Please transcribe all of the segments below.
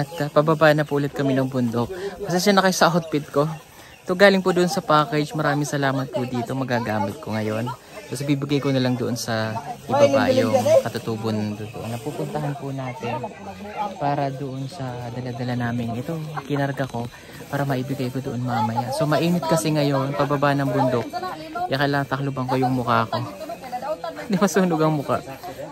At pababa na po ulit kami ng bundok. Pasensya na kayo sa outfit ko. Ito galing po doon sa package. Maraming salamat po dito. Magagamit ko ngayon. Tapos bibigay ko na lang doon sa ibaba yung katutubon doon. Napupuntahan po natin para doon sa dala-dala namin. Ito, kinarga ko para maibigay ko doon mamaya. So mainit kasi ngayon, pababa ng bundok. Kaya kailangan takluban ko yung mukha ko. Hindi masunog ang mukha.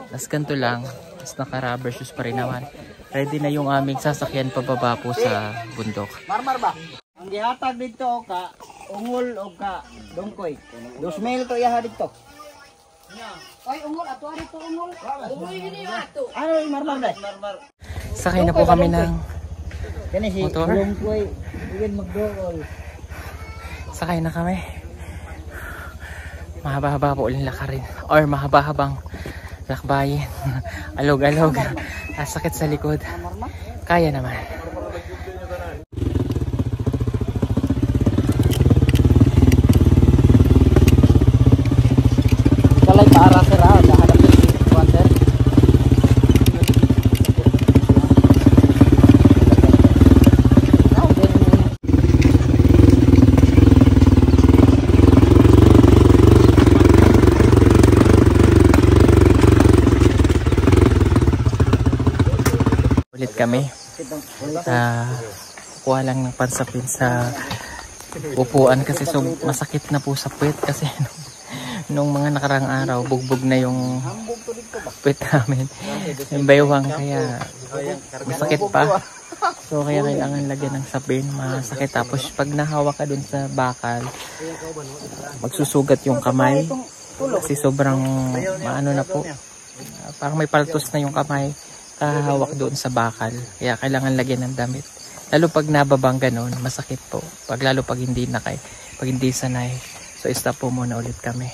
Tapos ganito lang. Tapos naka-rubber shoes pa rin naman. Ready na yung aming sasakyan pababa po sa bundok. Marmar ba? Ang gihatag dito ka, ungol o ka dungkoy. 2,000 to iyaha dito. Oy, ungol ato dito ungol. Ungol ini ato. Ay, marmar ba? Sakay na po kami ng Kani si motor. dungkoy, igen magdool. Sakay na kami. Mahaba-haba po ulit lakarin. Or mahaba-habang lakbayin. Alog-alog. Sakit sa likod. Kaya naman. Kalay para sira, dahanap ni water. Ulit kami. Kuha lang ng pansapin sa upuan kasi so masakit na po sa puwet kasi nung mga nakarang araw bugbog na yung puwet namin. Yung baywang kaya masakit pa. So kaya kailangan lagyan ng sapin, masakit. Tapos pag nahawa ka dun sa bakal, magsusugat yung kamay kasi sobrang maano na po. Parang may paltos na yung kamay kahawak doon sa bakal. Kaya kailangan lagyan ng damit. Lalo pag nababang ganun, masakit po. Lalo pag hindi pag hindi sanay. So stop po muna ulit kami.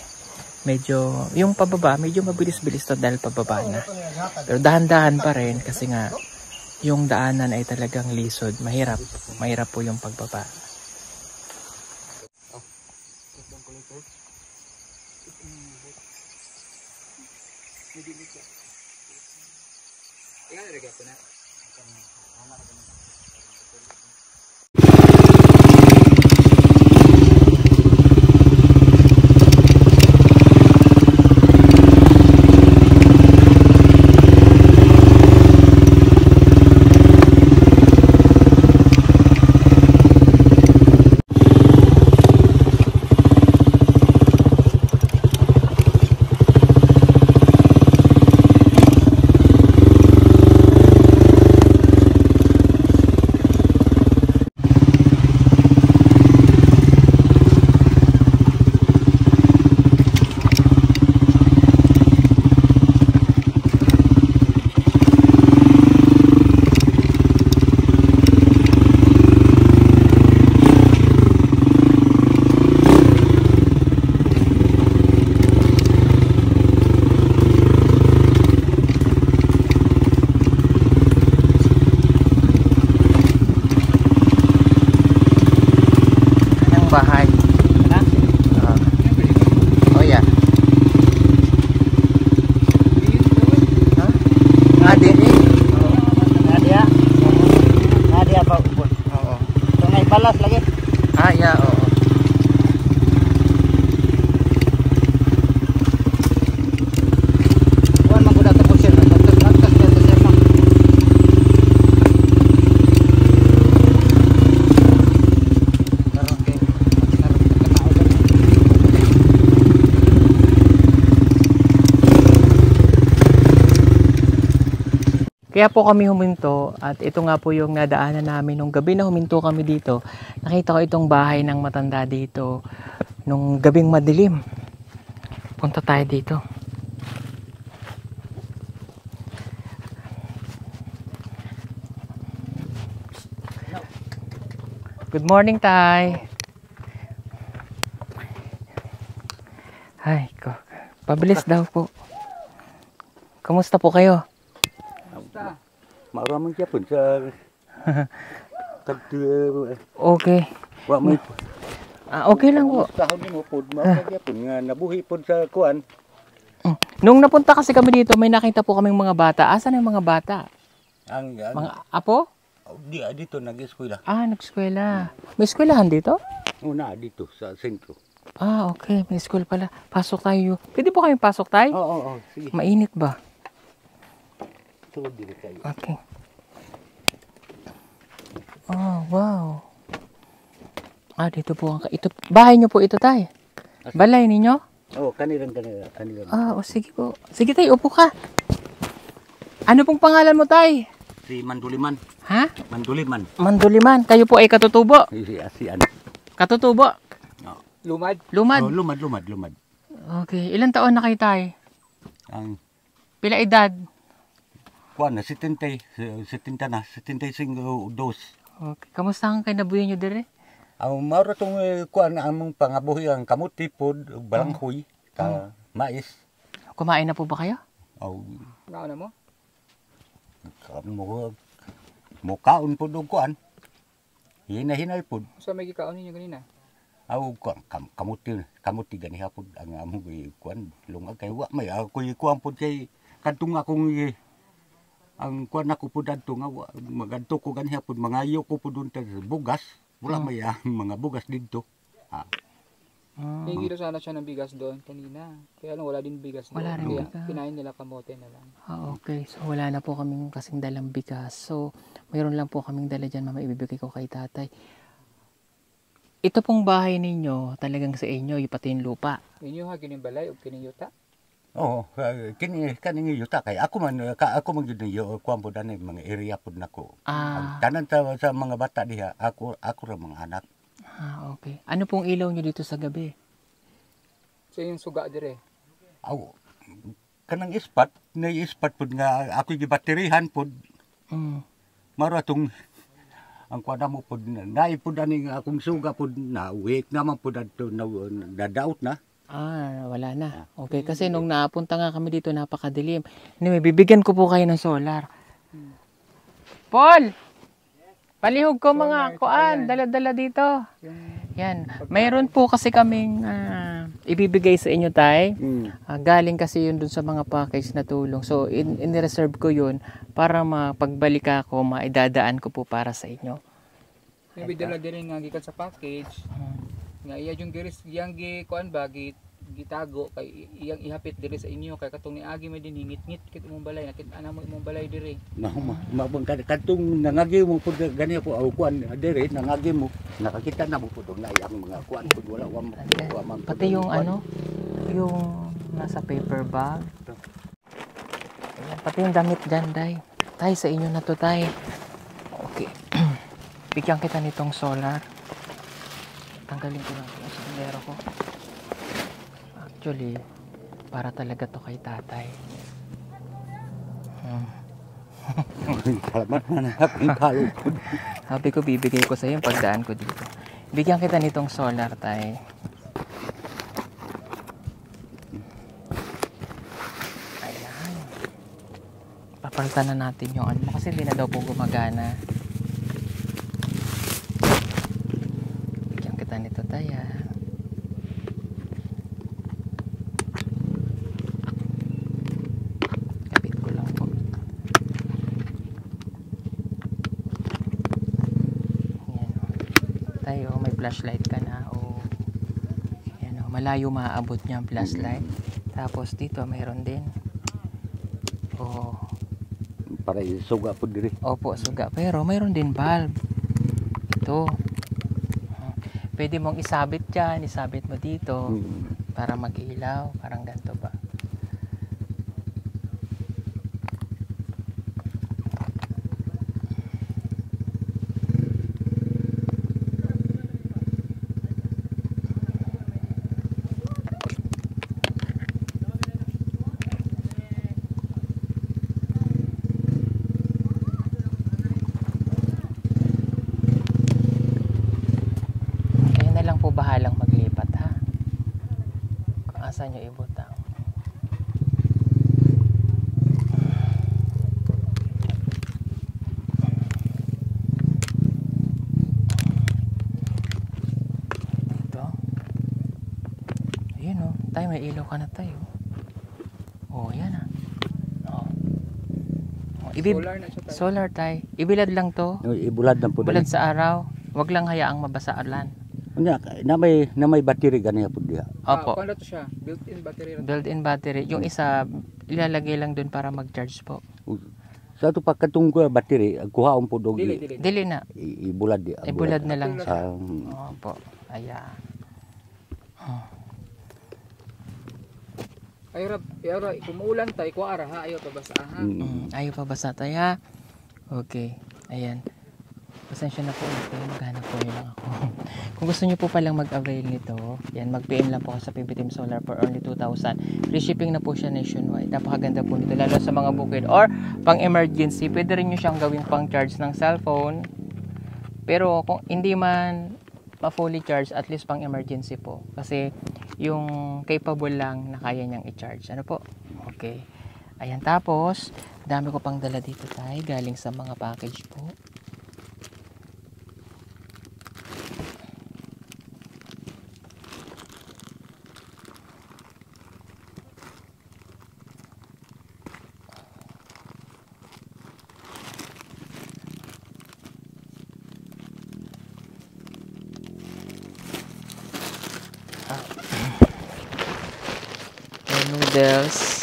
Medyo, yung pababa, medyo mabilis-bilis to dahil pababa na. Pero dahan-dahan pa rin kasi nga, yung daanan ay talagang lisod. Mahirap. Mahirap po yung pagbaba. Bahay. Oh yeah. Adi. Nadia pa ubos. Oo. So may balas lagi. Yeah, oo. Kuan man gud ato po sir. Nagtas na sir ma. Kaya po kami huminto at ito nga po yung nadaanan namin nung gabi na huminto kami dito. Nakita ko itong bahay ng matanda dito nung gabing madilim. Punta tayo dito. Good morning, Tay. Ay, pabilis daw po. Kamusta po kayo? Maraming siya po sa okay. Wa may Okay lang po. Tahon mo po, maraming siya po nga nabuhi po sa kuan. Nung napunta kasi kami dito, may nakita po kaming mga bata. Asan yung mga bata? Ang Mga apo? Di dito nag-eskwela. Ah, nag-eskwela. May eskwelahan dito? Una dito sa sentro. Ah, okay. May school pala. Pasok tayo. Pwede po kayong pasok tayo? Oo, sige. Mainit ba? Sulod dito tayo. Okay. Oh, wow. Ah, dito po ang ito. Bahay niyo po ito, tay. Balay ninyo? Oh, kanilang. Ah, o sige po. Sige, tay, upo ka. Ano pong pangalan mo, tay? Si Manduliman. Ha? Manduliman. Manduliman. Kayo po ay katutubo. Si Katutubo. Oh. Lumad. Lumad. Oh, lumad. Okay. Ilan taon na kayo, tay? Ang Pila edad? kuan na 70 na 75 dos. Okay. Kamusta ang kinabuhi nyo dire? Ang maura tong kuan among pangabuhi ang kamuti pod, balanghoy, mais. Kumain na po ba kayo? Aw, Ano mo? kaon mo kaon pod og kuan. Hinahinay pod. Sa may gikaon ninyo ganina. Aw kuan kamuti gani hapon ang among kuan lungag kay wa may ako kuan pod kay kadtong akong ang kuan ako pod adto nga magadto ko gani hapon mangayo ko pod unta bugas. Wala may mga bugas dito. Hingi daw sana siya ng bigas doon kanina. Kaya lang wala din bigas doon. Wala rin Kaya bigas. kinain nila kamote na lang. Ah, okay. So, wala na po kaming kasing dalang bigas. So, mayroon lang po kaming dala dyan, mama. Ibibigay ko kay tatay. Ito pong bahay ninyo, talagang sa inyo, yung pati yung lupa. Inyo ha, kining balay o kining yuta? Oo, kani yuta kay ako man gyud yo kuan pod ani mga area pod nako. Ah, Tanan sa mga bata diha ako ra mga anak. okay. Ano pong ilaw nyo dito sa gabi? So yung suga dire. Aw kanang ispat pod nga ako gibaterihan pod Mm. maro atong ang kuan mo pod naay pod ani nga akong suga pod na week naman pod adto na dadaot na. Ah, wala na. Okay, kasi nung napunta nga kami dito, napakadilim. Anyway, bibigyan ko po kayo ng solar. Paul! Palihog ko mga kuan, dala-dala dito. Yan. Mayroon po kasi kaming ibibigay sa inyo, tay. Galing kasi yun dun sa mga package na tulong. So, in-reserve ko yun para mapagbalik ako, maidadaan ko po para sa inyo. Yung bidala dire nga gikan sa package. Nga iya yung giris yang kuan ba gitago kay iyang ihapit dire sa inyo kay katong niagi may diningit-ngit kit imong balay nakita ana mo imong balay dire. Mabang kadtong nangagi mo pod gani po aw kuan dire nangagi mo nakakita na mo pod na ang mga kuan pod wala wa Pati yung ano, yung nasa paper bag. Ayan, pati yung damit dyan, day. Tay, sa inyo na to, tay. Okay. Bigyan kita nitong solar. Tanggalin ko lang yung sombrero ko. Actually, para talaga to kay tatay. Salamat na naping palo. Sabi ko, bibigay ko sa iyo yung pagdaan ko dito. Bigyan kita nitong solar, tay. Ayan. Papalitan na natin yung ano kasi hindi na daw po gumagana. Bigyan kita nito, tay, ah. Kapit ko lang po. Ayan. Tayo, may flashlight ka na. O, ayan, o, malayo maaabot niya ang flashlight. Tapos dito, mayroon din. O, Para isuga pod dire. opo, suga. Pero mayroon din bulb. Ito. Pwede mong isabit dyan. Isabit mo dito. Para mag-ilaw. Parang ganito ba? Kayo na lang po bahalang maglipat, ha? Kung asan nyo ibutang. Ito. Ayun, oh. Tayo, may ilaw ka na tayo. Oh, yan, ah. Oh. Oh, Solar na siya tayo. Solar tay. Ibilad lang to. Ibulad na po Bulad sa araw. Wag lang hayaang mabasa ulan. Nya na may battery ganiya po diha. Opo. Paano to siya? Built-in battery. Built-in battery. Yung isa, ilalagay lang dun para mag-charge po. Sa to pagkatong ko battery kuhaon po dog Dili. Dili na. ibulad di. Ibulad na lang siya. Sa Opo. Ayan. Ayra, kumuulan tayo, kuara ha, ayaw pabasa ha. Ayaw pa basa tayo ha? Okay. Ayan. Pasensya na po. Okay. Maghanap po yun lang ako. Kung gusto nyo po palang mag-avail nito, yan, mag-PM lang po ako sa PB Team Solar for only 2,000. Free shipping na po siya nationwide. Napakaganda po nito, lalo sa mga bukid or pang emergency. Pwede rin nyo siyang gawing pang charge ng cellphone. Pero kung hindi man ma-fully charge, at least pang emergency po. Kasi yung capable lang na kaya niyang i-charge. Ano po? Okay. Ayan, tapos dami ko pang dala dito tayo galing sa mga package po. Noodles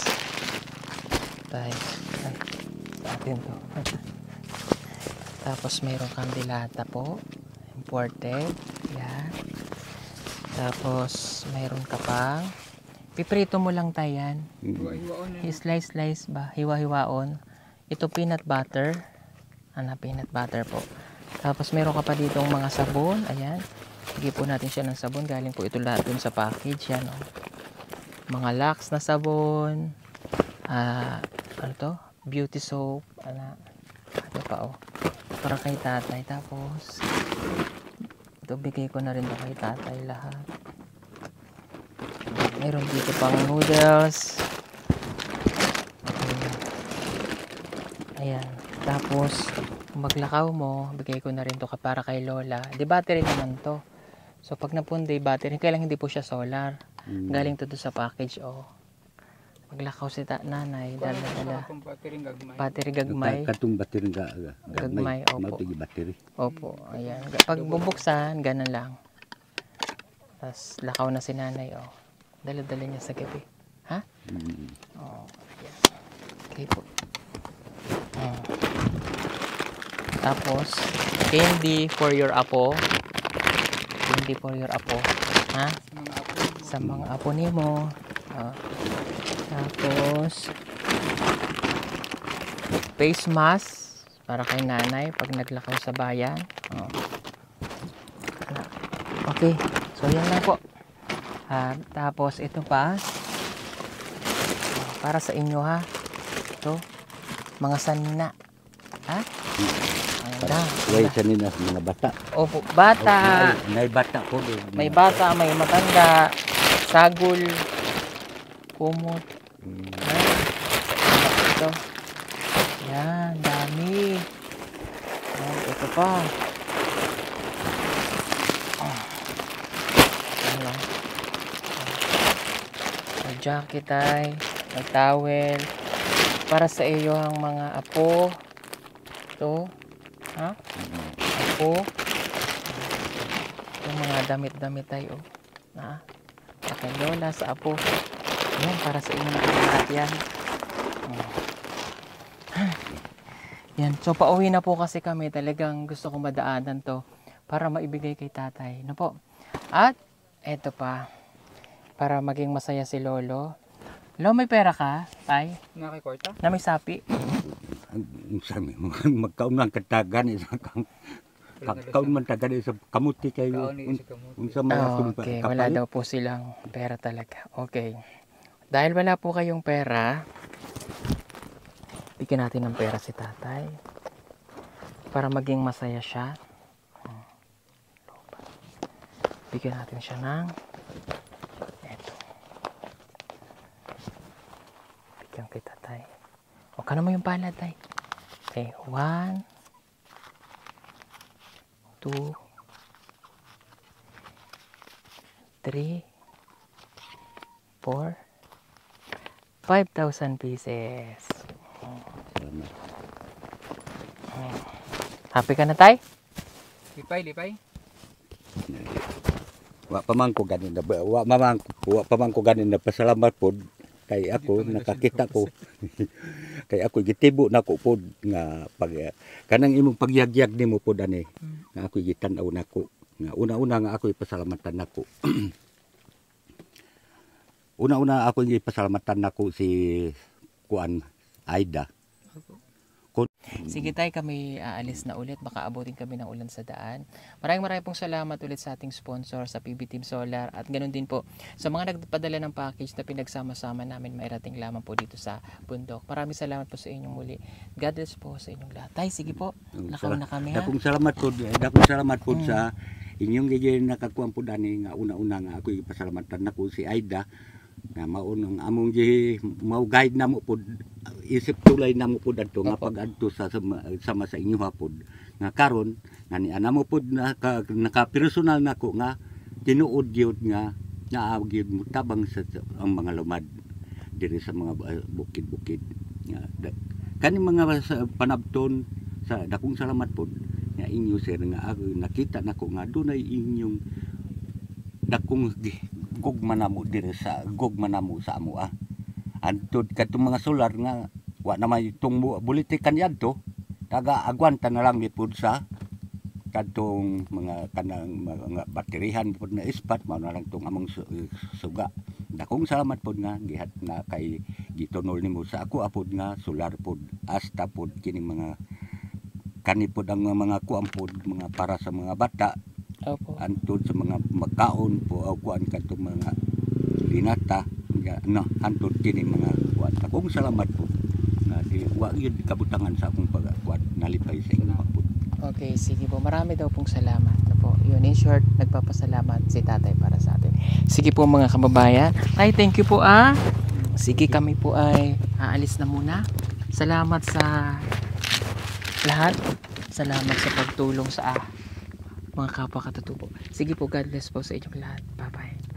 tayo sa atin to. Tapos mayroong kandilata po, imported, yan. Tapos mayroon ka pang piprito mo lang tayo yan. Hiwa-hiwaon yun. Slice ba, hiwa-hiwaon. Ito peanut butter, peanut butter po. Tapos mayroon ka pa ditong mga sabon, ayan. Higyan po natin siya ng sabon, galing po ito lahat dun sa package, yan mga Lux na sabon, ano to, beauty soap, ano pa para kay tatay. Tapos ito bigay ko na rin to kay tatay lahat. Meron dito pang noodles, ayan. Tapos kung maglakaw mo, bigay ko na rin to para kay lola. Di battery naman to, so pag napunday battery, kailang hindi po siya solar. Galing to sa package maglakaw si nanay, dala battery gagmay. Katong battery Gagmay, opo. Mao battery. Opo, ayan. Pag bubuksan, ganun lang. Tapos lakaw na si nanay, dala-dala niya sa gabi. Ha? Ayan. Okay po. Tapos candy for your apo. Candy for your apo. Ha? Sa mga apo nimo. Tapos face mask para kay nanay pag naglakaw sa bayan. Okay, so yan lang po. Tapos ito pa para sa inyo ha. Ito mga sanina. Ha? Way sanina sa mga bata. Opo, bata. May bata po. May bata, may matanda, sagol, kumot. Ito. Yan, dami. Ito pa. Ano? May jacket ay, may towel. Para sa iyo ang mga apo. Ito. Ha? Apo. Yung mga damit-damit tayo. Kay lola sa apo. Yan, para sa inyo lahat yan. Yan, so pauwi na po kasi kami. Talagang gusto kong madaanan to para maibigay kay tatay. No po? At eto pa, para maging masaya si lolo. Lolo, may pera ka, tay? Nakikwarta? Na may sapi? Sabi magkaon lang katagan kaon man tagan sa kamuti kayo. Unsa man Okay, wala daw po silang pera talaga. Okay. Dahil wala po kayong pera, bigyan natin ng pera si tatay para maging masaya siya. Bigyan natin siya ng eto. Bigyan kay tatay. O ka naman yung palad, tay. Okay, 1, 2, 3, 4, 5,000 pieces. Happy ka na, tay? Lipay. Wa pa man ko ganin na pasalamat pod kay ako nakakita ko kay ako gitibo nako pod nga pag kanang imong pagyagyag nimo pod ani nga ako gitan-aw nako nga una-una nga ako ipasalamatan nako. Una-una ako ipasalamatan nako si kuan Aida. Sige tay, kami aalis na ulit. Baka abutin kami ng ulan sa daan. Maraming pong salamat ulit sa ating sponsor, sa PB Team Solar. At ganoon din po sa mga nagpadala ng package na pinagsama-sama namin mairating lamang po dito sa bundok. Maraming salamat po sa inyong muli. God bless po sa inyong lahat. Tay, sige po. Nakauna kami ha. Dakong salamat po sa inyong gigil nakakuan po dani nga una-una nga ako ipasalamatan nako si Aida nga maunang among mau guide namo pod isip tulay namo pod adto nga pag-adto sa sama sa inyo hapon nga karon nga ni anamo pod naka personal nako nga tinuod gyud nga naagid mo tabang sa ang mga lumad diri sa mga bukid-bukid nga kani mga panabton sa dakong salamat pod nga inyo sir nga nakita nako nga dunay inyong dakong gugma namo diri sa sa amo Antod katong mga solar nga wa naman itong bulitikan yadto taga agwanta na lang gipud sa kadtong mga kanang mga baterihan pud na ispat mao na lang tong among suga. Dakong salamat pud nga gihat na kay gitunol nimo sa ako apod nga solar pud asta pud kini mga kani pud ang mga kuan pud mga para sa mga bata. Opo. Antod sa mga magkaon po o kuan kadtong mga linata no antod kini mga kuan. Akong salamat po nga di wa gyud kabutangan sa akong pagkuan nalipay sa inyo po. Okay, sige po. Marami daw pong salamat na po. Yun, in short, nagpapasalamat si tatay para sa atin. Sige po mga kababayan. Tay, thank you po Sige, kami po ay aalis na muna. Salamat sa lahat. Salamat sa pagtulong sa mga kapwa katutubo. Sige po, God bless po sa inyong lahat. Bye-bye.